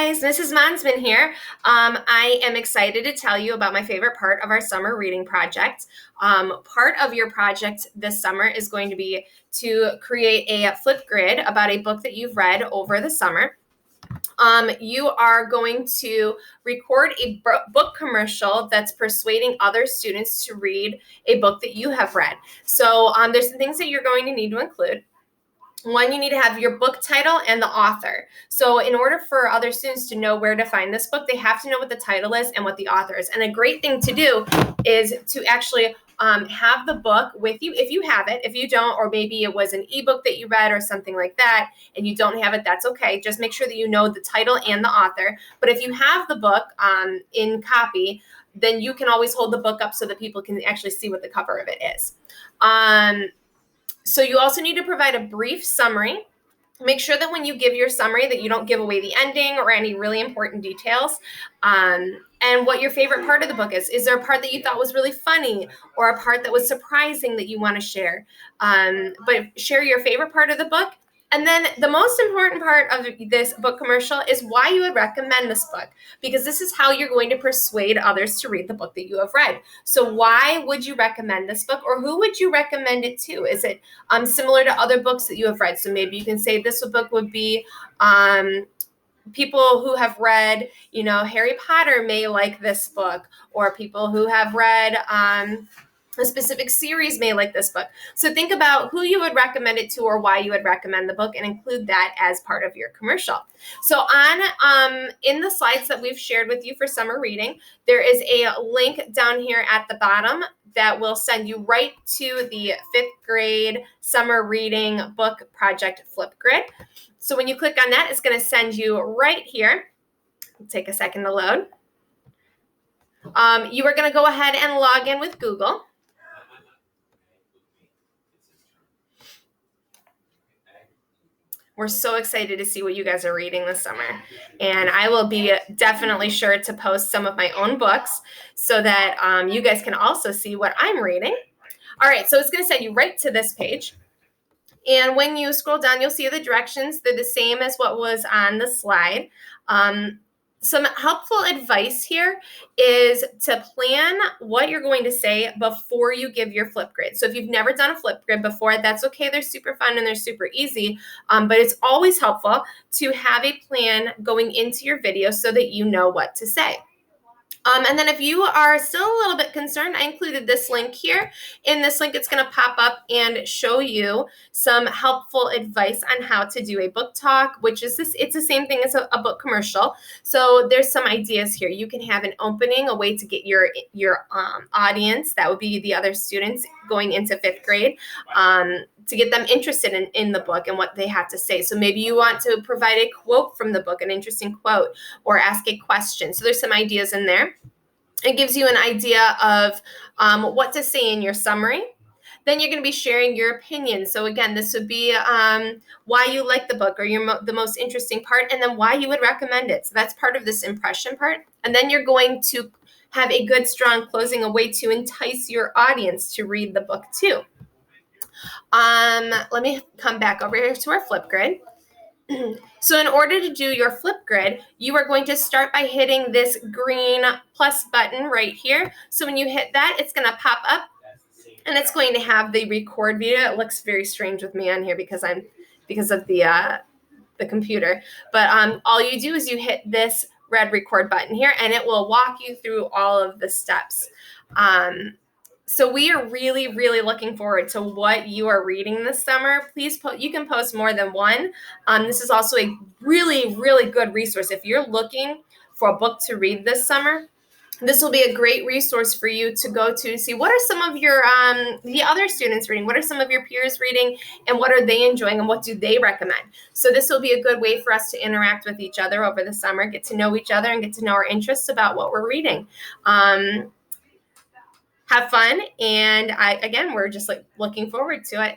guys, Mrs. Monsman here. I am excited to tell you about my favorite part of our summer reading project. Part of your project this summer is going to be to create a Flipgrid about a book that you've read over the summer. You are going to record a book commercial that's persuading other students to read a book that you have read. So there's some things that you're going to need to include. One, you need to have your book title and the author. So in order for other students to know where to find this book, they have to know what the title is and what the author is. And a great thing to do is to actually have the book with you if you have it. If you don't, or maybe it was an ebook that you read or something like that, and you don't have it, that's okay. Just make sure that you know the title and the author. But if you have the book in copy, then you can always hold the book up so that people can actually see what the cover of it is. So you also need to provide a brief summary. Make sure that when you give your summary that you don't give away the ending or any really important details. And what your favorite part of the book is. Is there a part that you thought was really funny or a part that was surprising that you want to share? But share your favorite part of the book. And then the most important part of this book commercial is why you would recommend this book, because this is how you're going to persuade others to read the book that you have read. So why would you recommend this book, or who would you recommend it to? Is it similar to other books that you have read? So maybe you can say this book would be people who have read, Harry Potter may like this book, or people who have read a specific series may like this book. So think about who you would recommend it to or why you would recommend the book, and include that as part of your commercial. So in the slides that we've shared with you for summer reading, there is a link down here at the bottom that will send you right to the 5th grade summer reading book project Flipgrid. So when you click on that, it's going to send you right here. It'll take a second to load. You are going to go ahead and log in with Google. We're so excited to see what you guys are reading this summer. And I will be definitely sure to post some of my own books so that you guys can also see what I'm reading. All right, so it's going to send you right to this page. And when you scroll down, you'll see the directions. They're the same as what was on the slide. Some helpful advice here is to plan what you're going to say before you give your Flipgrid. So if you've never done a Flipgrid before, that's okay. They're super fun and they're super easy, but it's always helpful to have a plan going into your video so that you know what to say. And then if you are still a little bit concerned, I included this link here. In this link, it's going to pop up and show you some helpful advice on how to do a book talk, which is it's the same thing as a book commercial. So there's some ideas here. You can have an opening, a way to get your audience, that would be the other students going into 5th grade, to get them interested in the book and what they have to say. So maybe you want to provide a quote from the book, an interesting quote, or ask a question. So there's some ideas in there. It gives you an idea of what to say in your summary. Then you're going to be sharing your opinion. So again, this would be why you like the book, or the most interesting part, and then why you would recommend it. So that's part of this impression part. And then you're going to have a good, strong closing, a way to entice your audience to read the book too. Let me come back over here to our Flipgrid. So in order to do your Flipgrid, you are going to start by hitting this green plus button right here. So when you hit that, it's going to pop up and it's going to have the record video. It looks very strange with me on here because of the computer. But all you do is you hit this red record button here, and it will walk you through all of the steps. So we are really, really looking forward to what you are reading this summer. Please, you can post more than one. This is also a really, really good resource. If you're looking for a book to read this summer, this will be a great resource for you to go to see what are some of your the other students reading, what are some of your peers reading, and what are they enjoying, and what do they recommend. So this will be a good way for us to interact with each other over the summer, get to know each other, and get to know our interests about what we're reading. Have fun, and we're just looking forward to it.